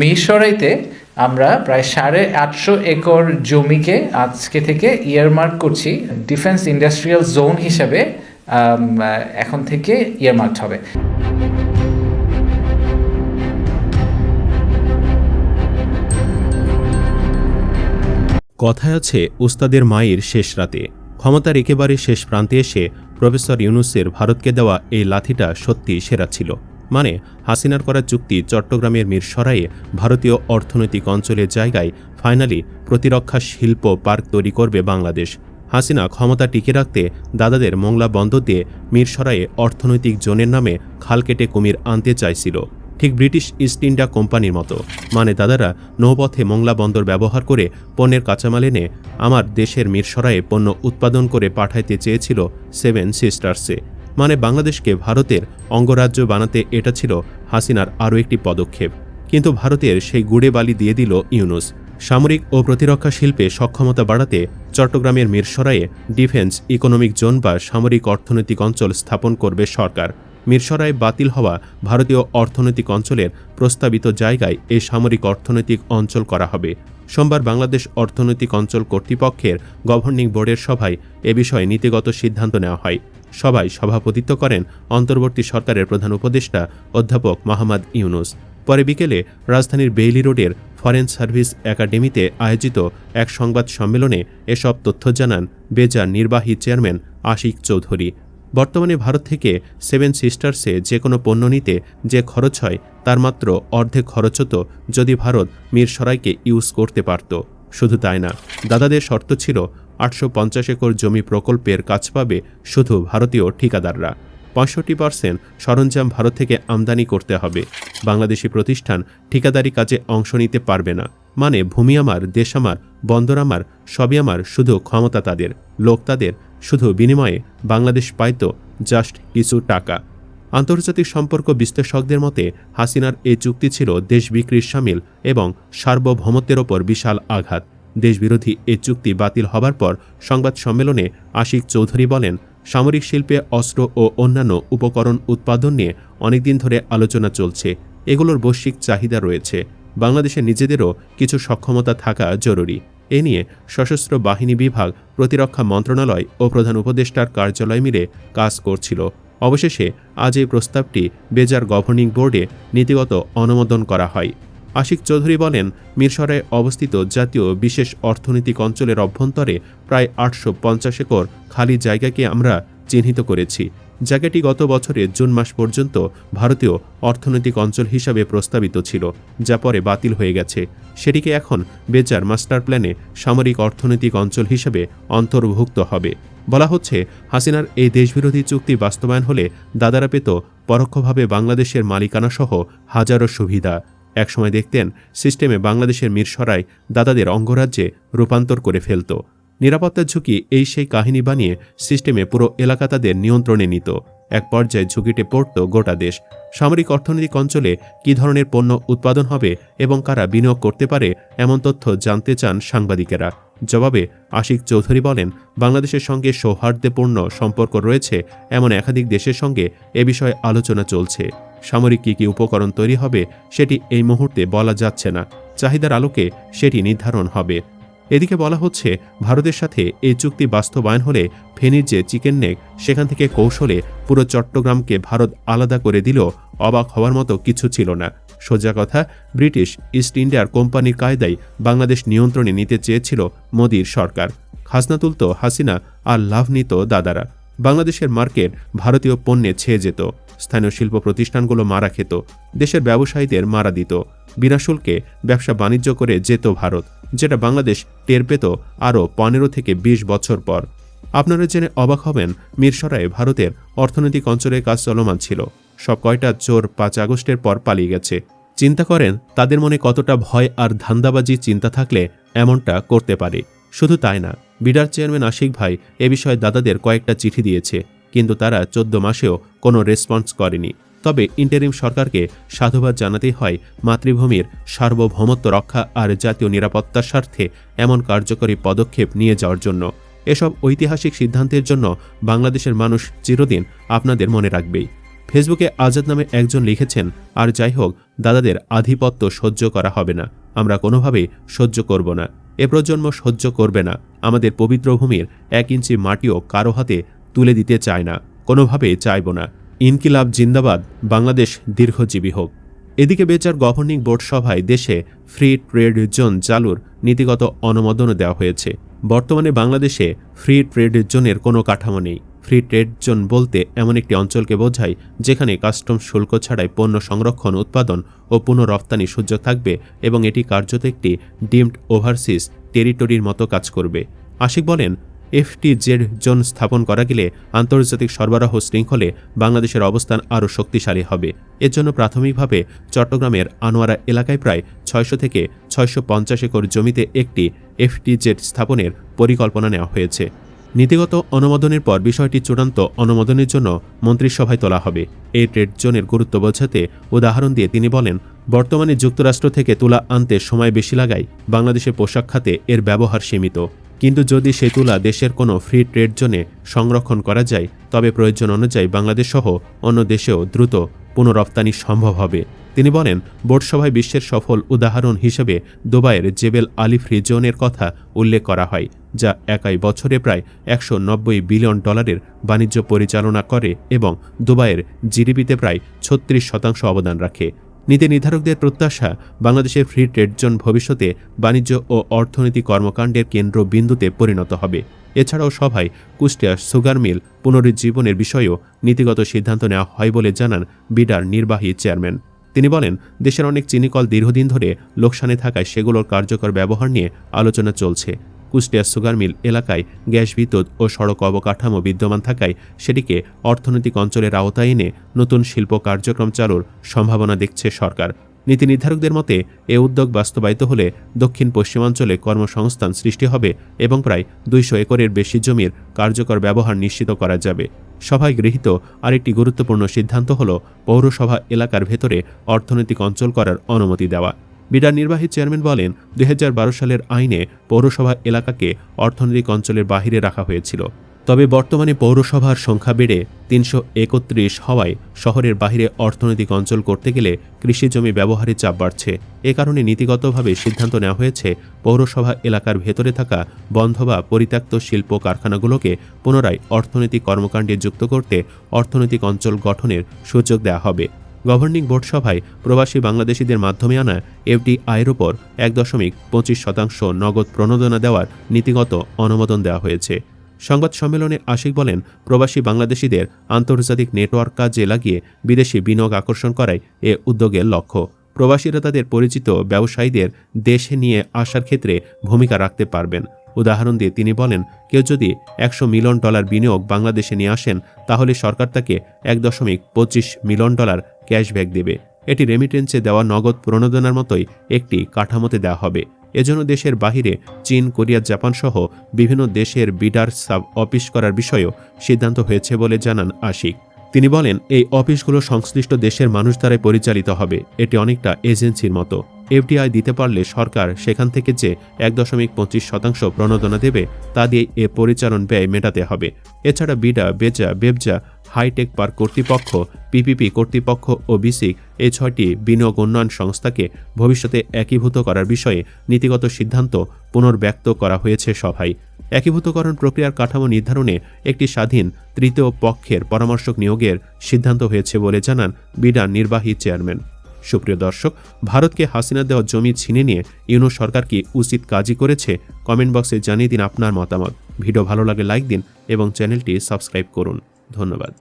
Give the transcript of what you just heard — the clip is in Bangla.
মিরসরাইতে আমরা প্রায় 850 একর জমিকে আজকে থেকে ইয়ারমার্ক করছি, ডিফেন্স ইন্ডাস্ট্রিয়াল জোন হিসেবে এখন থেকে ইয়ারমার্ক হবে। কথায় আছে উস্তাদের মায়ের শেষ রাতে। ক্ষমতার একেবারে শেষ প্রান্তে এসে প্রফেসর ইউনূসের ভারতকে দেওয়া এই লাথিটা সত্যি সেরা ছিল। মানে হাসিনার করা চুক্তি চট্টগ্রামের মিরসরাইয়ে ভারতীয় অর্থনৈতিক অঞ্চলের জায়গায় ফাইনালি প্রতিরক্ষা শিল্প পার্ক তৈরি করবে বাংলাদেশ। হাসিনা ক্ষমতা টিকে রাখতে দাদাদের মোংলা বন্দর দিয়ে মিরসরাইয়ে অর্থনৈতিক জোনের নামে খাল কেটে কুমির আনতে চাইছিল, ঠিক ব্রিটিশ ইস্ট ইন্ডিয়া কোম্পানির মতো। মানে দাদারা নৌপথে মোংলা বন্দর ব্যবহার করে পণ্যের কাঁচামাল এনে আমার দেশের মিরসরাইয়ে পণ্য উৎপাদন করে পাঠাইতে চেয়েছিল সেভেন সিস্টার্সে। মানে বাংলাদেশকে ভারতের অঙ্গরাজ্য বানাতে এটা ছিল হাসিনার আরও একটি পদক্ষেপ। কিন্তু ভারতের সেই গুড়ে বালি দিয়ে দিল ইউনূস। সামরিক ও প্রতিরক্ষা শিল্পে সক্ষমতা বাড়াতে চট্টগ্রামের মিরসরাইয়ে ডিফেন্স ইকোনমিক জোন বা সামরিক অর্থনৈতিক অঞ্চল স্থাপন করবে সরকার। মিরসরাই বাতিল হওয়া ভারতীয় অর্থনৈতিক অঞ্চলের প্রস্তাবিত জায়গায় এই সামরিক অর্থনৈতিক অঞ্চল করা হবে। সোমবার বাংলাদেশ অর্থনৈতিক অঞ্চল কর্তৃপক্ষের গভর্নিং বোর্ডের সভায় এ বিষয়ে নীতিগত সিদ্ধান্ত নেওয়া হয়। সভায় সভাপতিত্ব করেন অন্তর্বর্তী সরকারের প্রধান উপদেষ্টা অধ্যাপক মোহাম্মদ ইউনূস। পরে বিকেলে রাজধানীর বেইলি রোডের ফরেন সার্ভিস একাডেমিতে আয়োজিত এক সংবাদ সম্মেলনে এসব তথ্য জানান বেজার নির্বাহী চেয়ারম্যান আশিক চৌধুরী। বর্তমানে ভারত থেকে সেভেন সিস্টার্সে যে কোনো পণ্য নিতে যে খরচ হয় তার মাত্র অর্ধেক খরচ হতো যদি ভারত মিরসরাইকে ইউজ করতে পারত। শুধু তাই না, দাদাদের শর্ত ছিল 850 একর জমি প্রকল্পের কাজ পাবে শুধু ভারতীয় ঠিকাদাররা। 65% সরঞ্জাম ভারত থেকে আমদানি করতে হবে। বাংলাদেশি প্রতিষ্ঠান ঠিকাদারি কাজে অংশ নিতে পারবে না। মানে ভূমি আমার, দেশ আমার, বন্দর আমার, সবই আমার, শুধু ক্ষমতা তাদের, লোক তাদের, শুধু বিনিময়ে বাংলাদেশ পাইত জাস্ট কিছু টাকা। আন্তর্জাতিক সম্পর্ক বিশ্লেষকদের মতে হাসিনার এই চুক্তি ছিল দেশ বিক্রির শামিল এবং সার্বভৌমত্বের ওপর বিশাল আঘাত। দেশবিরোধী এই চুক্তি বাতিল হবার পর সংবাদ সম্মেলনে আশিক চৌধুরী বলেন, সামরিক শিল্পে অস্ত্র ও অন্যান্য উপকরণ উৎপাদন নিয়ে অনেকদিন ধরে আলোচনা চলছে। এগুলোর বৈশ্বিক চাহিদা রয়েছে। বাংলাদেশের নিজেদেরও কিছু সক্ষমতা থাকা জরুরি। এ নিয়ে সশস্ত্র বাহিনী বিভাগ, প্রতিরক্ষা মন্ত্রণালয় ও প্রধান উপদেষ্টার কার্যালয় মিলে কাজ করছিল। অবশেষে আজ এই প্রস্তাবটি বেজার গভর্নিং বোর্ডে নীতিগত অনুমোদন করা হয়। আশিক চৌধুরী বলেন, মিরসরাইয়ে অবস্থিত জাতীয় বিশেষ অর্থনৈতিক অঞ্চলের অভ্যন্তরে প্রায় 850 একর খালি জায়গাকে আমরা চিহ্নিত করেছি। জায়গাটি গত বছরের জুন মাস পর্যন্ত ভারতীয় অর্থনৈতিক অঞ্চল হিসাবে প্রস্তাবিত ছিল, যা পরে বাতিল হয়ে গেছে। সেটিকে এখন বেজার মাস্টার প্ল্যানে সামরিক অর্থনৈতিক অঞ্চল হিসেবে অন্তর্ভুক্ত হবে। বলা হচ্ছে, হাসিনার এই দেশবিরোধী চুক্তি বাস্তবায়ন হলে দাদারা পেত পরোক্ষভাবে বাংলাদেশের মালিকানাসহ হাজারো সুবিধা। একসময় দেখতেন সিস্টেমে বাংলাদেশের মিরসরাই দাদাদের অঙ্গরাজ্যে রূপান্তর করে ফেলত। নিরাপত্তার ঝুঁকি এই সেই কাহিনী বানিয়ে সিস্টেমে পুরো এলাকা তাদের নিয়ন্ত্রণে নিত। এক পর্যায়ে ঝুঁকিতে পড়ত গোটা দেশ। সামরিক অর্থনৈতিক অঞ্চলে কী ধরনের পণ্য উৎপাদন হবে এবং কারা বিনিয়োগ করতে পারে এমন তথ্য জানতে চান সাংবাদিকেরা। জবাবে আশিক চৌধুরী বলেন, বাংলাদেশের সঙ্গে সৌহার্দ্যপূর্ণ সম্পর্ক রয়েছে এমন একাধিক দেশের সঙ্গে এ বিষয়ে আলোচনা চলছে। সামরিক কী কী উপকরণ তৈরি হবে সেটি এই মুহূর্তে বলা যাচ্ছে না। চাহিদার আলোকে সেটি নির্ধারণ হবে। এদিকে বলা হচ্ছে, ভারতের সাথে এই চুক্তি বাস্তবায়ন হলে ফেনীর যে চিকেন নেক, সেখান থেকে কৌশলে পুরো চট্টগ্রামকে ভারত আলাদা করে দিলেও অবাক হওয়ার মতো কিছু ছিল না। সোজা কথা, ব্রিটিশ ইস্ট ইন্ডিয়ার কোম্পানির কায়দায় বাংলাদেশ নিয়ন্ত্রণে নিতে চেয়েছিল মোদির সরকার। খাজনা তুলত হাসিনা আর লাভ নিত দাদারা। বাংলাদেশের মার্কেট ভারতীয় পণ্যে ছেয়ে যেত। স্থানীয় শিল্প প্রতিষ্ঠানগুলো মারা খেত। দেশের ব্যবসায়ীদের মারা দিত। বিনা শুল্কে ব্যবসা বাণিজ্য করে যেত ভারত, যেটা বাংলাদেশ টের পেত আরও 15 থেকে 20 বছর পর। আপনারা জেনে অবাক হবেন, মিরসরাইয়ে ভারতের অর্থনৈতিক অঞ্চলের কাজ চলমান ছিল। সব কয়টা চোর 5 আগস্টের পর পালিয়ে গেছে। চিন্তা করেন তাদের মনে কতটা ভয় আর ধান্দাবাজি চিন্তা থাকলে এমনটা করতে পারে। শুধু তাই না, বিডার চেয়ারম্যান আশিক ভাই এ বিষয়ে দাদাদের কয়েকটা চিঠি দিয়েছে, কিন্তু তারা 14 মাসেও কোনো রেসপন্স করেনি। তবে ইন্টারিম সরকারকে সাধুবাদ জানাতেই হয় মাতৃভূমির সার্বভৌমত্ব রক্ষা আর জাতীয় নিরাপত্তার স্বার্থে এমন কার্যকরী পদক্ষেপ নিয়ে যাওয়ার জন্য। এসব ঐতিহাসিক সিদ্ধান্তের জন্য বাংলাদেশের মানুষ চিরদিন আপনাদের মনে রাখবেই। ফেসবুকে আজাদ নামে একজন লিখেছেন, আর যাই হোক, দাদাদের আধিপত্য সহ্য করা হবে না। আমরা কোনোভাবেই সহ্য করব না। এ প্রজন্ম সহ্য করবে না। আমাদের পবিত্র ভূমির 1 ইঞ্চি মাটিও কারো হাতে তুলে দিতে চায় না, কোনোভাবেই চাইব না। ইনকিলাব জিন্দাবাদ, বাংলাদেশ দীর্ঘজীবী হোক। এদিকে বেচার গভর্নিং বোর্ড সভায় দেশে ফ্রি ট্রেড জোন চালুর নীতিগত অনুমোদনও দেওয়া হয়েছে। বর্তমানে বাংলাদেশে ফ্রি ট্রেড জোনের কোনো কাঠামো নেই। ফ্রি ট্রেড জোন বলতে এমন একটি অঞ্চলকে বোঝায় যেখানে কাস্টমস শুল্ক ছাড়াই পণ্য সংরক্ষণ, উৎপাদন ও পুনঃরপ্তানির সুযোগ থাকবে এবং এটি কার্যত একটি ডিমড ওভারসিজ টেরিটরির মতো কাজ করবে। আশিক বলেন, এফটিজেড জোন স্থাপন করা গেলে আন্তর্জাতিক সরবরাহ শৃঙ্খলে বাংলাদেশের অবস্থান আরও শক্তিশালী হবে। এর জন্য প্রাথমিকভাবে চট্টগ্রামের আনোয়ারা এলাকায় প্রায় 600 থেকে 650 একর জমিতে একটি এফটিজেড স্থাপনের পরিকল্পনা নেওয়া হয়েছে। নীতিগত অনুমোদনের পর বিষয়টি চূড়ান্ত অনুমোদনের জন্য মন্ত্রিসভায় তোলা হবে। এই ট্রেড জোনের গুরুত্ব বোঝাতে উদাহরণ দিয়ে তিনি বলেন, বর্তমানে যুক্তরাষ্ট্র থেকে তুলা আনতে সময় বেশি লাগায় বাংলাদেশের পোশাক খাতে এর ব্যবহার সীমিত। কিন্তু যদি সেই তুলা দেশের কোনো ফ্রি ট্রেড জোনে সংরক্ষণ করা যায় তবে প্রয়োজন অনুযায়ী বাংলাদেশ সহ অন্য দেশেও দ্রুত পুনঃরপ্তানি সম্ভব হবে। তিনি বলেন, বোর্ড সভায় বিশ্বের সফল উদাহরণ হিসেবে দুবাইয়ের জেবেল আলী ফ্রি জোনের কথা উল্লেখ করা হয়, যা একাই বছরে প্রায় $190 বিলিয়ন বাণিজ্য পরিচালনা করে এবং দুবাইয়ের জিডিপিতে প্রায় 36% অবদান রাখে। নীতি নির্ধারকদের প্রত্যাশা, বাংলাদেশের ফ্রি ট্রেড জোন ভবিষ্যতে বাণিজ্য ও অর্থনৈতিক কর্মকাণ্ডের কেন্দ্রবিন্দুতে পরিণত হবে। এছাড়াও সভায় কুষ্টিয়া সুগার মিল পুনরুজ্জীবনের বিষয়েও নীতিগত সিদ্ধান্ত নেওয়া হয় বলে জানান বিডার নির্বাহী চেয়ারম্যান। তিনি বলেন, দেশের অনেক চিনিকল দীর্ঘদিন ধরে লোকসানে থাকায় সেগুলোর কার্যকর ব্যবহার নিয়ে আলোচনা চলছে। কুষ্টিয়া সুগার মিল এলাকায় গ্যাস, বিদ্যুৎ ও সড়ক অবকাঠামো বিদ্যমান থাকায় সেটিকে অর্থনৈতিক অঞ্চলের আওতায় এনে নতুন শিল্প কার্যক্রম চালুর সম্ভাবনা দেখছে সরকার। নীতি নির্ধারকদের মতে এ উদ্যোগ বাস্তবায়িত হলে দক্ষিণ পশ্চিমাঞ্চলে কর্মসংস্থান সৃষ্টি হবে এবং প্রায় 200 একরের বেশি জমির কার্যকর ব্যবহার নিশ্চিত করা যাবে। সভায় গৃহীত আরেকটি গুরুত্বপূর্ণ সিদ্ধান্ত হল পৌরসভা এলাকার ভেতরে অর্থনৈতিক অঞ্চল করার অনুমতি দেওয়া। বিডার নির্বাহী চেয়ারম্যান বলেন, 2012 সালের আইনে পৌরসভা এলাকাকে অর্থনৈতিক অঞ্চলের বাহিরে রাখা হয়েছিল। তবে বর্তমানে পৌরসভার সংখ্যা বেড়ে 331 হওয়ায় শহরের বাইরে অর্থনৈতিক অঞ্চল করতে গেলে কৃষি জমি ব্যবহারের চাপ বাড়ছে। এ কারণে নীতিগতভাবে সিদ্ধান্ত নেওয়া হয়েছে পৌরসভা এলাকার ভেতরে থাকা বন্ধ বা পরিত্যক্ত শিল্প কারখানাগুলোকে পুনরায় অর্থনৈতিক কর্মকাণ্ডে যুক্ত করতে অর্থনৈতিক অঞ্চল গঠনের সুযোগ দেওয়া হবে। গভর্নিং বোর্ড সভায় প্রবাসী বাংলাদেশিদের মাধ্যমে আনা এফডিআইয়ের ওপর 1.25% নগদ প্রণোদনা দেওয়ার নীতিগত অনুমোদন দেওয়া হয়েছে। সংবাদ সম্মেলনে আশিক বলেন, প্রবাসী বাংলাদেশিদের আন্তর্জাতিক নেটওয়ার্ক কাজে লাগিয়ে বিদেশি বিনিয়োগ আকর্ষণ করাই এ উদ্যোগের লক্ষ্য। প্রবাসীরা তাদের পরিচিত ব্যবসায়ীদের দেশে নিয়ে আসার ক্ষেত্রে ভূমিকা রাখতে পারবেন। উদাহরণ দিয়ে তিনি বলেন, কেউ যদি $100 মিলিয়ন বিনিয়োগ বাংলাদেশে নিয়ে আসেন তাহলে সরকার তাকে $1.25 মিলিয়ন ক্যাশব্যাক দেবে। এটি রেমিটেন্সে দেওয়া নগদ প্রণোদনার মতোই একটি কাঠামোতে দেওয়া হবে। এজন্য দেশের বাহিরে চীন, কোরিয়া, জাপান সহ বিভিন্ন দেশের বিডার সাব অফিস করার বিষয়েও সিদ্ধান্ত হয়েছে বলে জানান আশিক। তিনি বলেন, এই অফিসগুলো সংশ্লিষ্ট দেশের মানুষ দ্বারাই পরিচালিত হবে। এটি অনেকটা এজেন্সির মতো। এফডিআই দিতে পারলে সরকার সেখান থেকে যে 1.25% প্রণোদনা দেবে তা দিয়ে এ পরিচালন ব্যয় মেটাতে হবে। এছাড়া বিডা, বেজা, বেবজা, হাইটেক পার্ক কর্তৃপক্ষ, পিপিপি কর্তৃপক্ষ ও বিসিক এই 6টি বিনিয়োগ উন্নয়ন সংস্থাকে ভবিষ্যতে একীভূত করার বিষয়ে নীতিগত সিদ্ধান্ত পুনর্ব্যক্ত করা হয়েছে সভায়। একীভূতকরণ প্রক্রিয়ার কাঠামো নির্ধারণে একটি স্বাধীন তৃতীয় পক্ষের পরামর্শক নিয়োগের সিদ্ধান্ত হয়েছে বলে জানান বিডার নির্বাহী চেয়ারম্যান। সুপ্রিয় দর্শক, ভারতকে হাসিনা দেওয়া জমি ছিনে নিয়ে ইউনূস সরকার কি উচিত কাজই করেছে? কমেন্ট বক্সে জানিয়ে দিন আপনার মতামত। ভিডিও ভালো লাগে লাইক দিন এবং চ্যানেলটি সাবস্ক্রাইব করুন। ধন্যবাদ।